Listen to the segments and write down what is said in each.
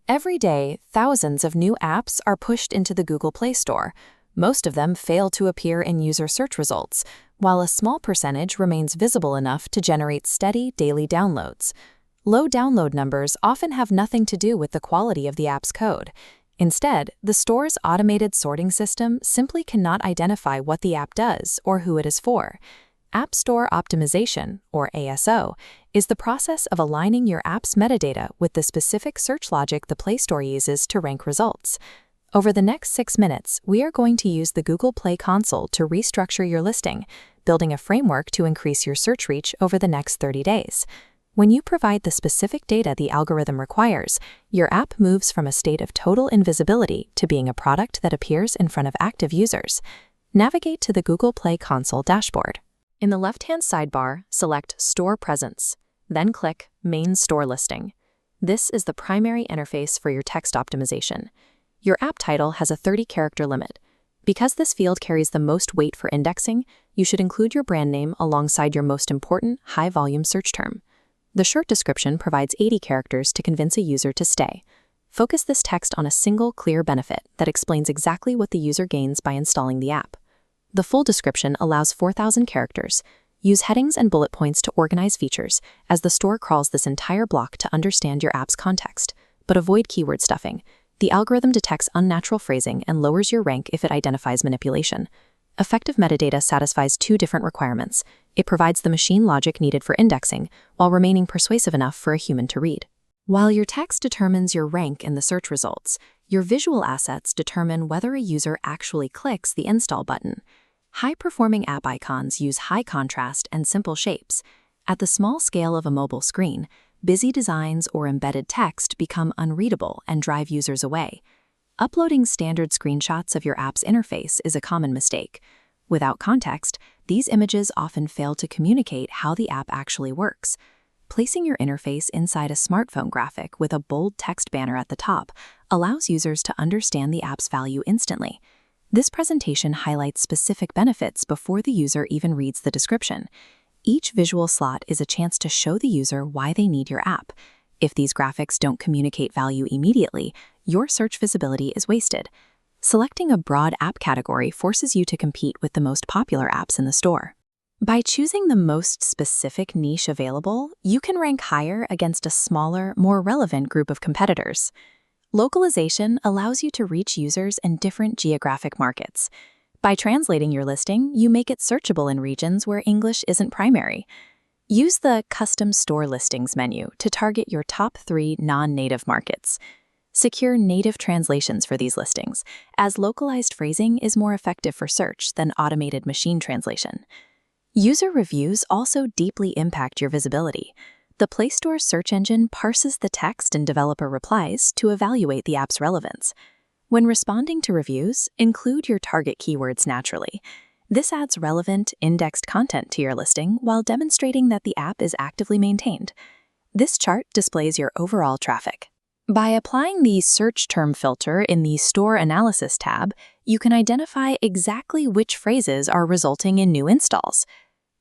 Every day, thousands of new apps are pushed into the Google Play Store. Most of them fail to appear in user search results, while a small percentage remains visible enough to generate steady daily downloads. Low download numbers often have nothing to do with the quality of the app's code. Instead, the store's automated sorting system simply cannot identify what the app does or who it is for. App Store Optimization, or ASO, is the process of aligning your app's metadata with the specific search logic the Play Store uses to rank results. Over the next 6 minutes, we are going to use the Google Play console to restructure your listing, building a framework to increase your search reach over the next 30 days. When you provide the specific data the algorithm requires, your app moves from a state of total invisibility to being a product that appears in front of active users. Navigate to the Google Play console dashboard. In the left-hand sidebar, select Store Presence, then click Main Store Listing. This is the primary interface for your text optimization. Your app title has a 30-character limit. Because this field carries the most weight for indexing, you should include your brand name alongside your most important high-volume search term. The short description provides 80 characters to convince a user to stay. Focus this text on a single clear benefit that explains exactly what the user gains by installing the app. The full description allows 4,000 characters. Use headings and bullet points to organize features, as the store crawls this entire block to understand your app's context. But avoid keyword stuffing. The algorithm detects unnatural phrasing and lowers your rank if it identifies manipulation. Effective metadata satisfies 2 different requirements. It provides the machine logic needed for indexing, while remaining persuasive enough for a human to read. While your text determines your rank in the search results, your visual assets determine whether a user actually clicks the install button. High-performing app icons use high contrast and simple shapes. At the small scale of a mobile screen, busy designs or embedded text become unreadable and drive users away. Uploading standard screenshots of your app's interface is a common mistake. Without context, these images often fail to communicate how the app actually works. Placing your interface inside a smartphone graphic with a bold text banner at the top allows users to understand the app's value instantly. This presentation highlights specific benefits before the user even reads the description. Each visual slot is a chance to show the user why they need your app. If these graphics don't communicate value immediately, your search visibility is wasted. Selecting a broad app category forces you to compete with the most popular apps in the store. By choosing the most specific niche available, you can rank higher against a smaller, more relevant group of competitors. Localization allows you to reach users in different geographic markets. By translating your listing, you make it searchable in regions where English isn't primary. Use the Custom Store Listings menu to target your top 3 non-native markets. Secure native translations for these listings, as localized phrasing is more effective for search than automated machine translation. User reviews also deeply impact your visibility. The Play Store search engine parses the text in developer replies to evaluate the app's relevance. When responding to reviews, include your target keywords naturally. This adds relevant, indexed content to your listing while demonstrating that the app is actively maintained. This chart displays your overall traffic. By applying the Search Term filter in the Store Analysis tab, you can identify exactly which phrases are resulting in new installs.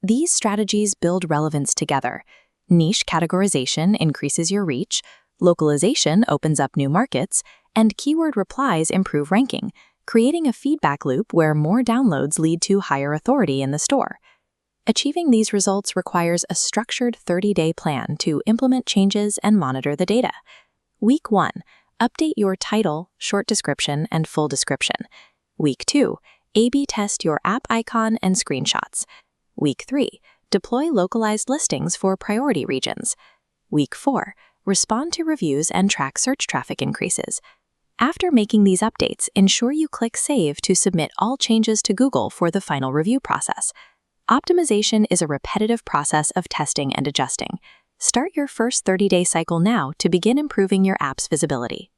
These strategies build relevance together. Niche categorization increases your reach, localization opens up new markets, and keyword replies improve ranking, creating a feedback loop where more downloads lead to higher authority in the store. Achieving these results requires a structured 30-day plan to implement changes and monitor the data. Week 1, update your title, short description, and full description. Week 2, A/B test your app icon and screenshots. Week 3, deploy localized listings for priority regions. Week 4, respond to reviews and track search traffic increases. After making these updates, ensure you click Save to submit all changes to Google for the final review process. Optimization is a repetitive process of testing and adjusting. Start your first 30-day cycle now to begin improving your app's visibility.